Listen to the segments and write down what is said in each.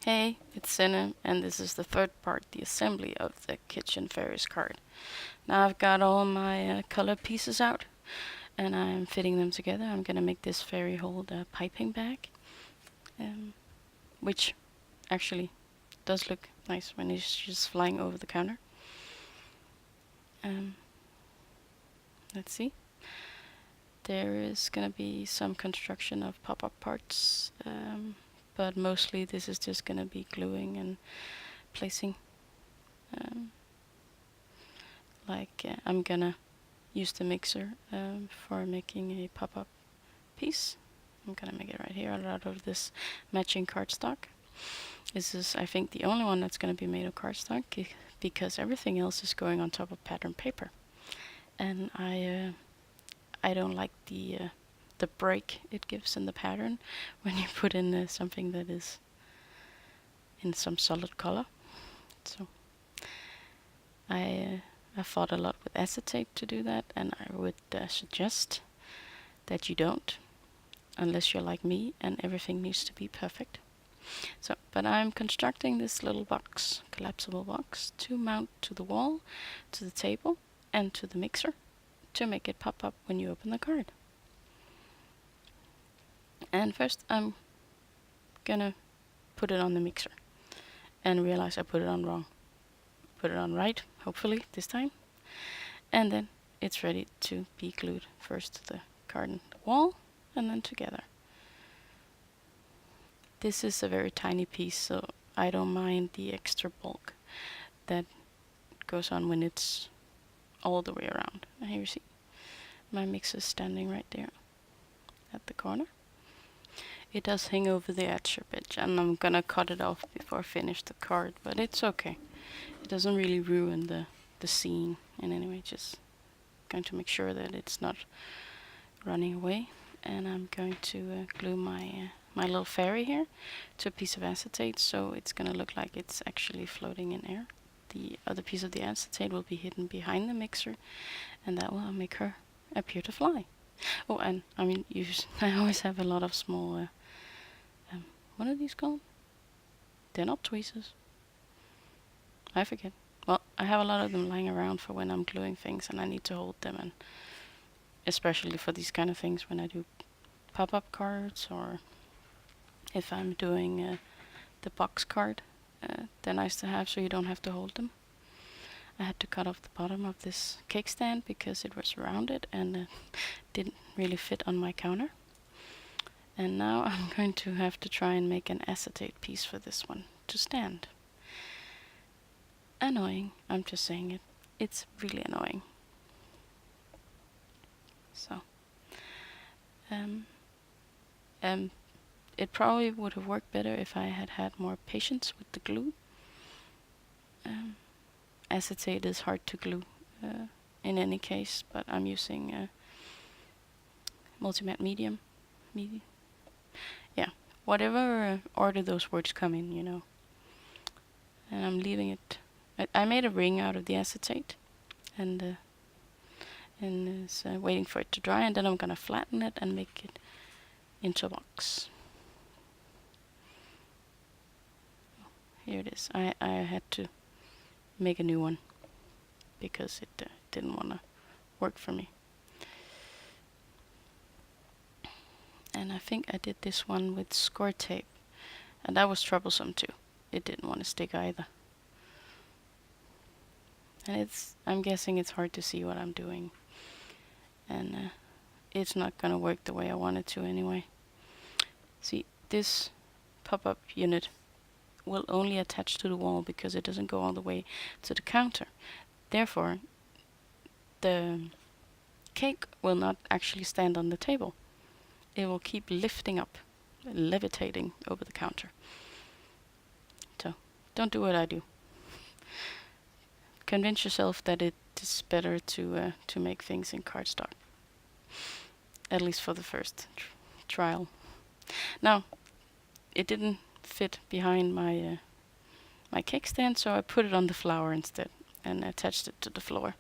Hey, it's Cinna, and this is the third part, the assembly of the Kitchen Fairies card. Now I've got all my color pieces out, and I'm fitting them together. I'm gonna make this fairy hold a piping bag, which actually does look nice when it's just flying over the counter. Um, let's see. There is gonna be some construction of pop-up parts, but mostly this is just gonna be gluing and placing. I'm gonna use the mixer for making a pop-up piece. I'm gonna make it right here out of this matching cardstock. This is, I think, the only one that's gonna be made of cardstock because everything else is going on top of pattern paper, and I don't like the break it gives in the pattern when you put in something that is in some solid color. So I fought a lot with acetate to do that, and I would suggest that you don't, unless you're like me and everything needs to be perfect. So, but I'm constructing this little box, collapsible box, to mount to the wall, to the table, and to the mixer to make it pop up when you open the card. And first I'm gonna put it on the mixer and realize I put it on wrong. Put it on right, hopefully this time. And then it's ready to be glued first to the card and the wall, and then together. This is a very tiny piece, so I don't mind the extra bulk that goes on when it's all the way around. And here you see my mixer standing right there at the corner. It does hang over the edge a bit, and I'm gonna cut it off before I finish the card, but it's okay. It doesn't really ruin the scene in any way, just going to make sure that it's not running away. And I'm going to glue my my little fairy here to a piece of acetate, so it's gonna look like it's actually floating in air. The other piece of the acetate will be hidden behind the mixer, and that will make her appear to fly. Oh, and I mean, I always have a lot of small, what are these called? They're not tweezers. I forget. Well, I have a lot of them lying around for when I'm gluing things and I need to hold them, and especially for these kind of things when I do pop-up cards, or if I'm doing the box card. They're nice to have so you don't have to hold them. I had to cut off the bottom of this cake stand because it was rounded and didn't really fit on my counter. And now I'm going to have to try and make an acetate piece for this one to stand. Annoying, I'm just saying it. It's really annoying. So, it probably would have worked better if I had had more patience with the glue. Acetate is hard to glue in any case, but I'm using multimatte medium. Yeah, whatever order those words come in, you know. And I'm leaving it. I made a ring out of the acetate, and is waiting for it to dry, and then I'm gonna flatten it and make it into a box. Here it is. I had to make a new one because it didn't want to work for me. And I think I did this one with score tape, and that was troublesome too. It didn't want to stick either. And I'm guessing it's hard to see what I'm doing, and it's not gonna work the way I want it to anyway. See, this pop-up unit will only attach to the wall because it doesn't go all the way to the counter. Therefore, the cake will not actually stand on the table. It will keep lifting up, levitating over the counter. So, don't do what I do. Convince yourself that it is better to make things in cardstock. At least for the first trial. Now, it didn't fit behind my my cake stand, so I put it on the flower instead and attached it to the floor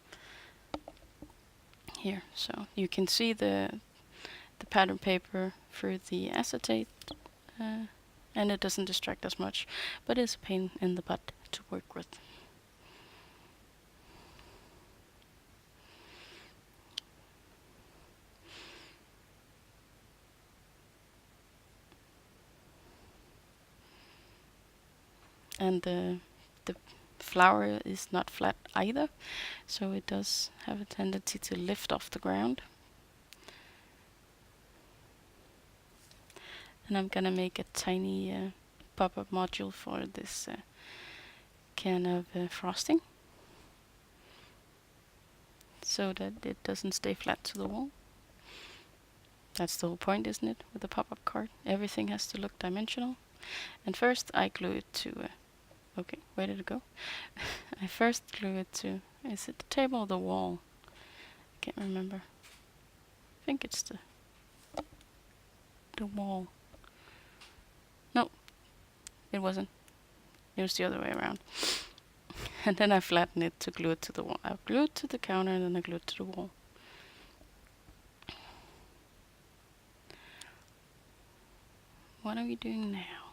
here, so you can see the pattern paper through the acetate And it doesn't distract as much, but it's a pain in the butt to work with. And the flower is not flat either, so it does have a tendency to lift off the ground. And I'm gonna make a tiny pop-up module for this can of frosting, so that it doesn't stay flat to the wall. That's the whole point, isn't it, with a pop-up card? Everything has to look dimensional. And first I glue it to... okay, where did it go? I first glue it to... is it the table or the wall? I can't remember. I think it's the wall. No, it wasn't. It was the other way around. And then I flatten it to glue it to the wall. I glue it to the counter and then I glue it to the wall. What are we doing now?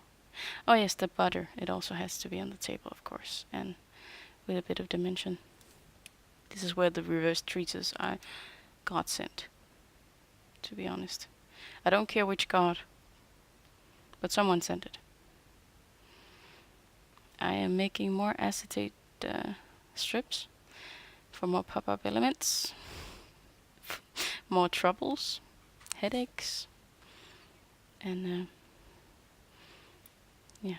Oh yes, the butter. It also has to be on the table, of course, and with a bit of dimension. This is where the reverse treatise are godsend, to be honest. I don't care which god, but someone sent it. I am making more acetate strips for more pop-up elements, more troubles, headaches, and yeah.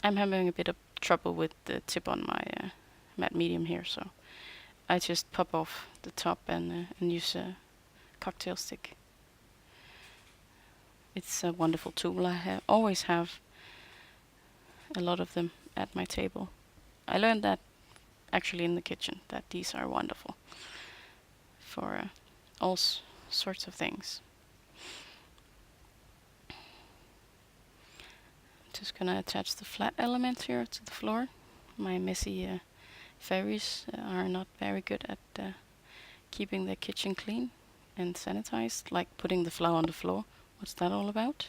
I'm having a bit of trouble with the tip on my matte medium here, so I just pop off the top and use a cocktail stick. It's a wonderful tool. I always have a lot of them at my table. I learned that actually in the kitchen, that these are wonderful for all sorts of things. Just gonna attach the flat element here to the floor. My messy fairies are not very good at keeping their kitchen clean and sanitized, like putting the flour on the floor. What's that all about?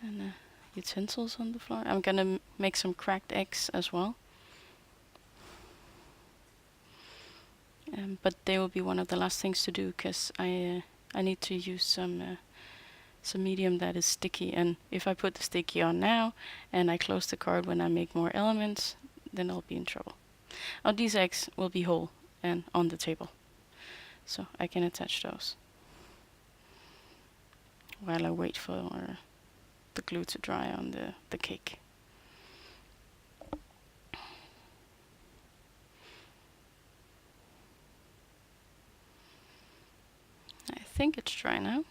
And utensils on the floor. I'm gonna make some cracked eggs as well. But they will be one of the last things to do, because I need to use some medium that is sticky, and if I put the sticky on now and I close the card when I make more elements, then I'll be in trouble. Oh, these eggs will be whole and on the table, so I can attach those while I wait for the glue to dry on the cake. I think it's dry now.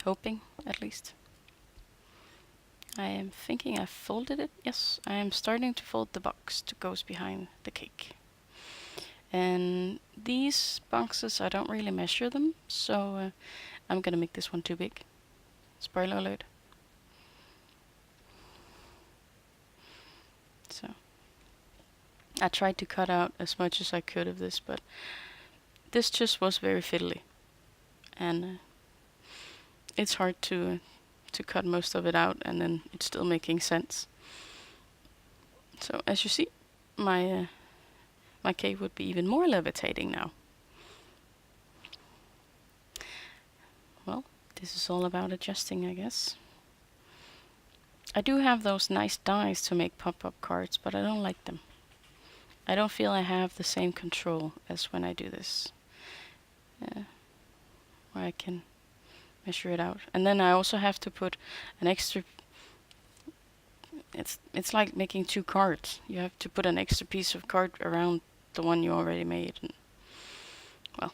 Hoping, at least. I am thinking I folded it. Yes, I am starting to fold the box that goes behind the cake. And these boxes, I don't really measure them, so I'm gonna make this one too big. Spoiler alert. So I tried to cut out as much as I could of this, but this just was very fiddly, and it's hard to cut most of it out and then it's still making sense. So as you see, my cake would be even more levitating now. Well, this is all about adjusting, I guess. I do have those nice dies to make pop-up cards, but I don't like them. I don't feel I have the same control as when I do this, where I can measure it out. And then I also have to put an extra... It's like making two cards. You have to put an extra piece of card around the one you already made. And, well,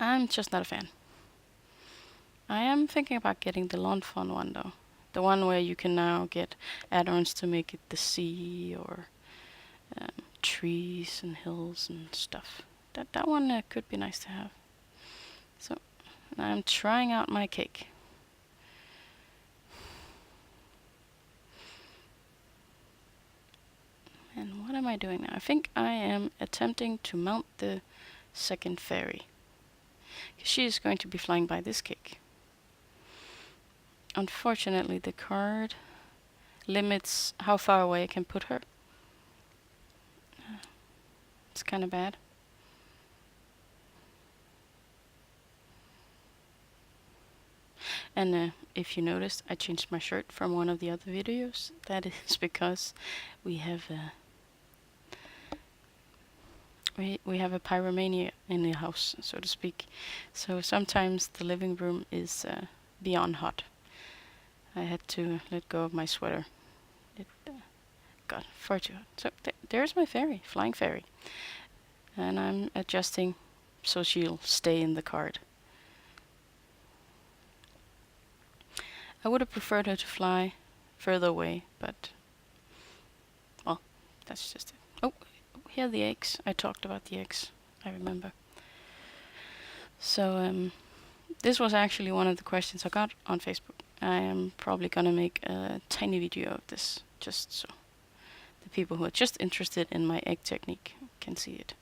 I'm just not a fan. I am thinking about getting the Lawn Fawn one though. The one where you can now get add-ons to make it the sea or trees and hills and stuff. That one could be nice to have. So I'm trying out my cake. And what am I doing now? I think I am attempting to mount the second fairy. She is going to be flying by this cake. Unfortunately, the card limits how far away I can put her. It's kind of bad. And if you noticed, I changed my shirt from one of the other videos. That is because we have we have a pyromania in the house, so to speak. So sometimes the living room is beyond hot. I had to let go of my sweater. It got far too hot. So there's my fairy, flying fairy. And I'm adjusting so she'll stay in the card. I would have preferred her to fly further away, but well, that's just it. Oh, here are the eggs. I talked about the eggs, I remember. So this was actually one of the questions I got on Facebook. I am probably gonna make a tiny video of this, just so the people who are just interested in my egg technique can see it.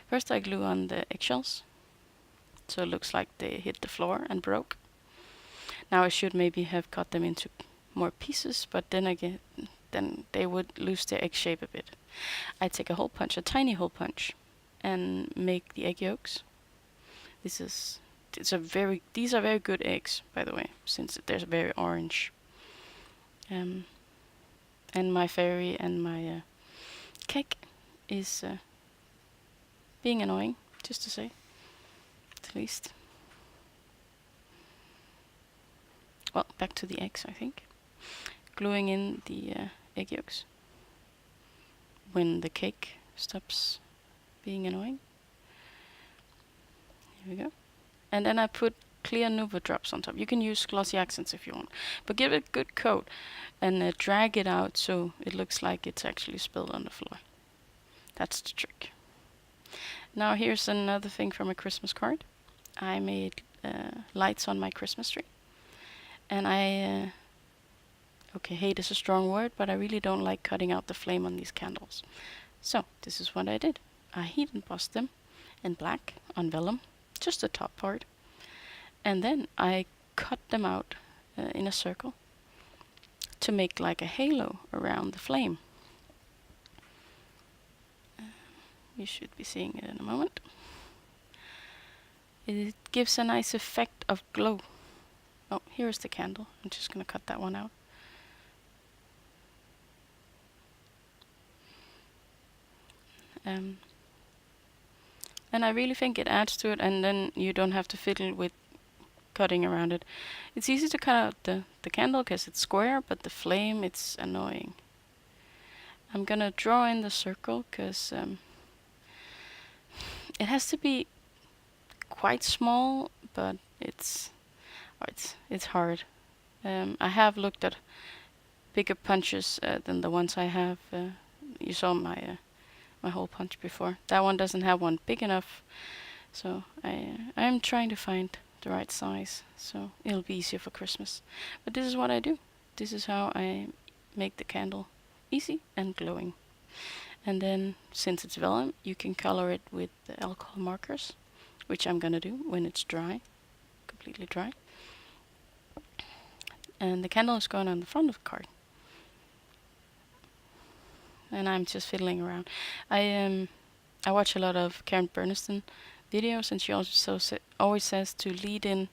First I glue on the eggshells, so it looks like they hit the floor and broke. Now I should maybe have cut them into more pieces, but then again, then they would lose their egg shape a bit. I take a hole punch, a tiny hole punch, and make the egg yolks. These are very good eggs, by the way, since they're very orange. And my fairy and my cake is being annoying, just to say, at least. Well, back to the eggs, I think. Gluing in the egg yolks when the cake stops being annoying. Here we go. And then I put clear Nuva drops on top. You can use glossy accents if you want, but give it a good coat and drag it out so it looks like it's actually spilled on the floor. That's the trick. Now here's another thing from a Christmas card. I made lights on my Christmas tree. And okay, hate is a strong word, but I really don't like cutting out the flame on these candles. So this is what I did. I heat embossed them in black on vellum, just the top part. And then I cut them out in a circle to make like a halo around the flame. You should be seeing it in a moment. It gives a nice effect of glow. Oh, here's the candle. I'm just going to cut that one out. And I really think it adds to it, and then you don't have to fiddle with cutting around it. It's easy to cut out the candle because it's square, but the flame, it's annoying. I'm going to draw in the circle because it has to be quite small, but it's hard. I have looked at bigger punches than the ones I have. You saw my hole punch before. That one doesn't have one big enough, so I'm trying to find the right size so it'll be easier for Christmas. But this is what I do. This is how I make the candle easy and glowing. And then, since it's vellum, you can color it with the alcohol markers, which I'm gonna do when it's dry, completely dry. And the candle is going on the front of the card. And I'm just fiddling around. I watch a lot of Karen Bernstein videos, and she also always says to lead in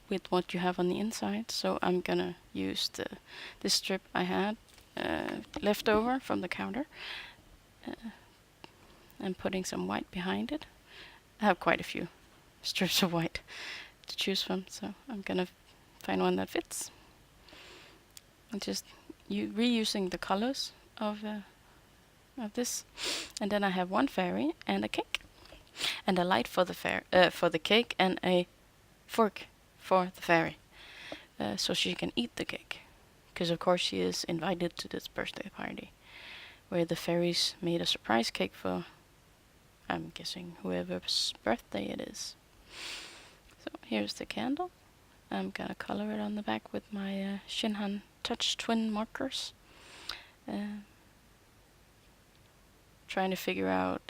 with what you have on the inside. So I'm gonna use this strip I had left over from the counter, and putting some white behind it. I have quite a few strips of white to choose from, so I'm gonna find one that fits. And just reusing the colors of this, and then I have one fairy and a cake, and a light for the cake, and a fork for the fairy, so she can eat the cake, because of course she is invited to this birthday party, where the fairies made a surprise cake for, I'm guessing, whoever's birthday it is. So here's the candle. I'm gonna color it on the back with my Shinhan Touch Twin markers. Trying to figure out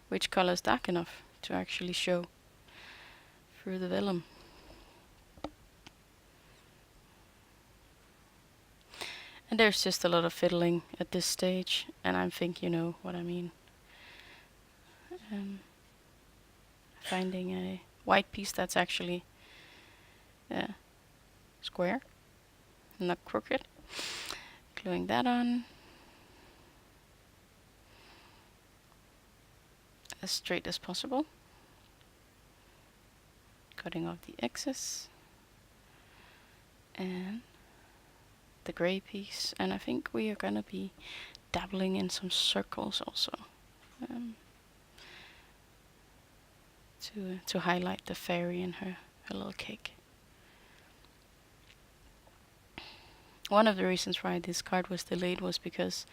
which color is dark enough to actually show through the vellum. And there's just a lot of fiddling at this stage, and I think you know what I mean. Um, Finding a white piece that's actually square, not crooked. Gluing that on as straight as possible. Cutting off the excess. And the gray piece. And I think we are gonna be dabbling in some circles also. To highlight the fairy in her little cake. One of the reasons why this card was delayed was because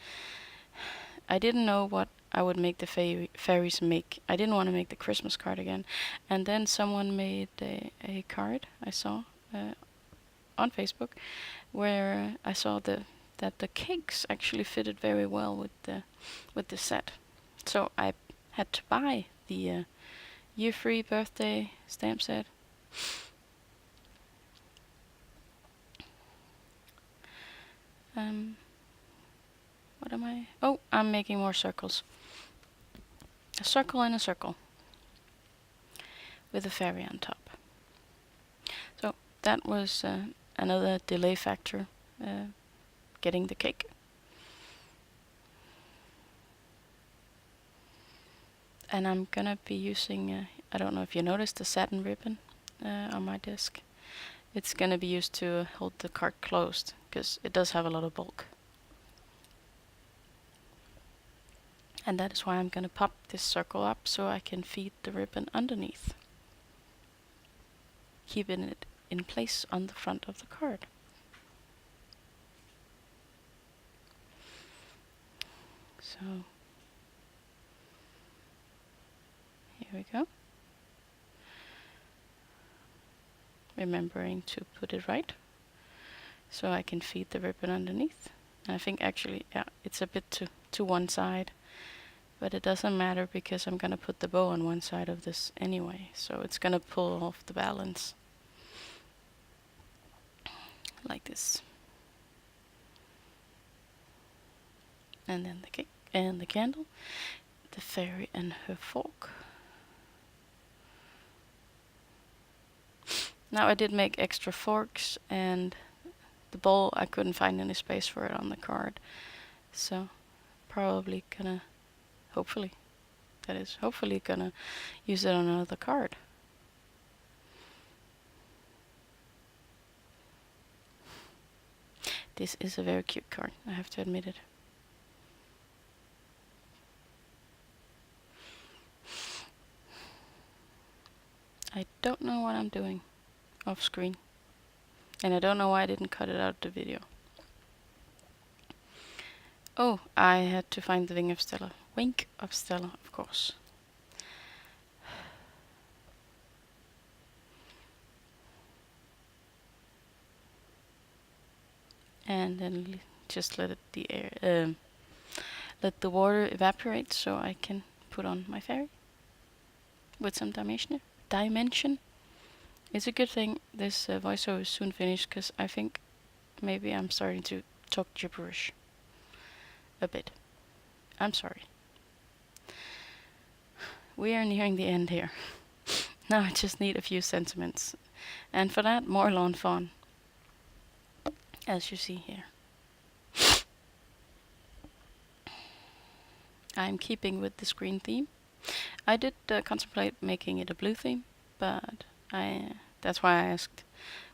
I didn't know what I would make the fairies make. I didn't want to make the Christmas card again. And then someone made a card I saw on Facebook where I saw that the cakes actually fitted very well with the set. So I had to buy the year-free birthday stamp set. What am I? Oh, I'm making more circles. A circle and a circle with a fairy on top. So that was another delay factor, getting the cake. And I'm gonna be using, I don't know if you noticed the satin ribbon on my disc. It's gonna be used to hold the card closed, because it does have a lot of bulk. And that is why I'm gonna pop this circle up so I can feed the ribbon underneath, keeping it in place on the front of the card. So here we go. Remembering to put it right so I can feed the ribbon underneath. And I think actually, yeah, it's a bit to one side, but it doesn't matter because I'm gonna put the bow on one side of this anyway, so it's gonna pull off the balance like this. And then the cake and the candle, the fairy and her fork. Now I did make extra forks, and the bowl, I couldn't find any space for it on the card, so probably gonna, hopefully gonna use it on another card. This is a very cute card, I have to admit it. I don't know what I'm doing off screen, and I don't know why I didn't cut it out of the video. Oh, I had to find the wing of Stella, of course. And then just let the water evaporate so I can put on my fairy with some dimension. It's a good thing this voiceover is soon finished, because I think maybe I'm starting to talk gibberish a bit. I'm sorry. We are nearing the end here. Now I just need a few sentiments, and for that, more lawn fawn, as you see here. I'm keeping with this green theme. I did contemplate making it a blue theme, but that's why I asked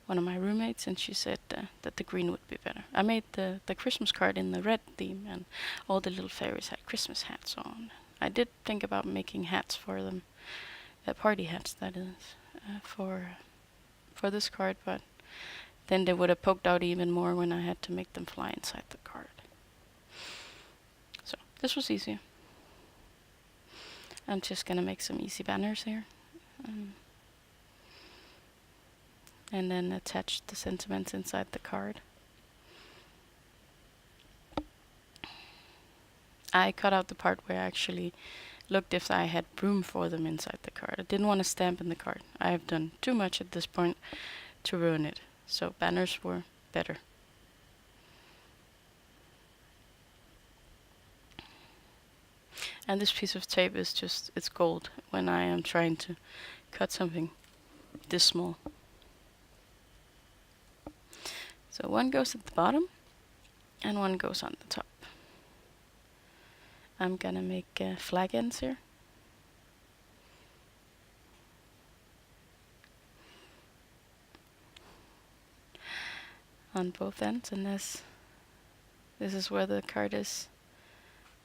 one of my roommates, and she said that the green would be better. I made the Christmas card in the red theme, and all the little fairies had Christmas hats on. I did think about making hats for them, party hats that is, for this card, but then they would have poked out even more when I had to make them fly inside the card. So this was easier. I'm just gonna make some easy banners here. And then attach the sentiments inside the card. I cut out the part where I actually looked if I had room for them inside the card. I didn't want to stamp in the card. I have done too much at this point to ruin it. So banners were better. And this piece of tape is just, it's gold when I am trying to cut something this small. So one goes at the bottom and one goes on the top. I'm gonna make flag ends here. On both ends, and this is where the card is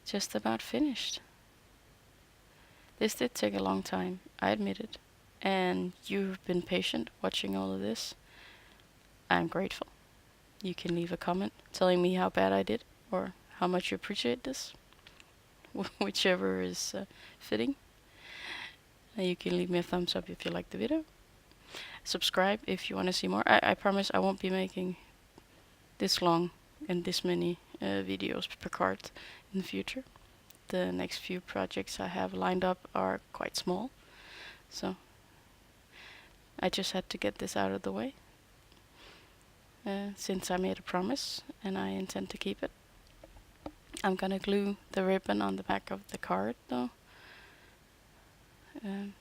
just about finished. This did take a long time, I admit it, and you've been patient watching all of this. I'm grateful. You can leave a comment telling me how bad I did or how much you appreciate this, whichever is fitting. You can leave me a thumbs up if you like the video. Subscribe if you want to see more. I promise I won't be making this long and this many videos per card in the future. The next few projects I have lined up are quite small, so I just had to get this out of the way since I made a promise and I intend to keep it. I'm gonna glue the ribbon on the back of the card though,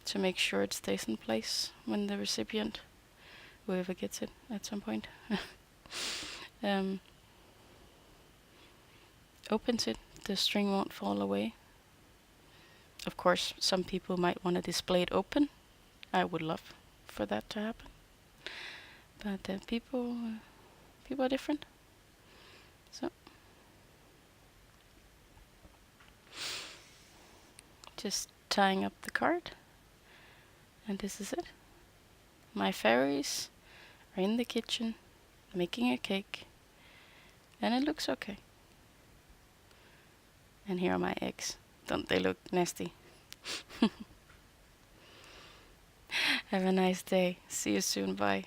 to make sure it stays in place when the recipient, whoever gets it at some point, opens it. The string won't fall away. Of course, some people might want to display it open. I would love for that to happen, but people are different. So just tying up the card, and this is it. My fairies are in the kitchen making a cake, and it looks okay. And here are my eggs. Don't they look nasty? Have a nice day. See you soon. Bye.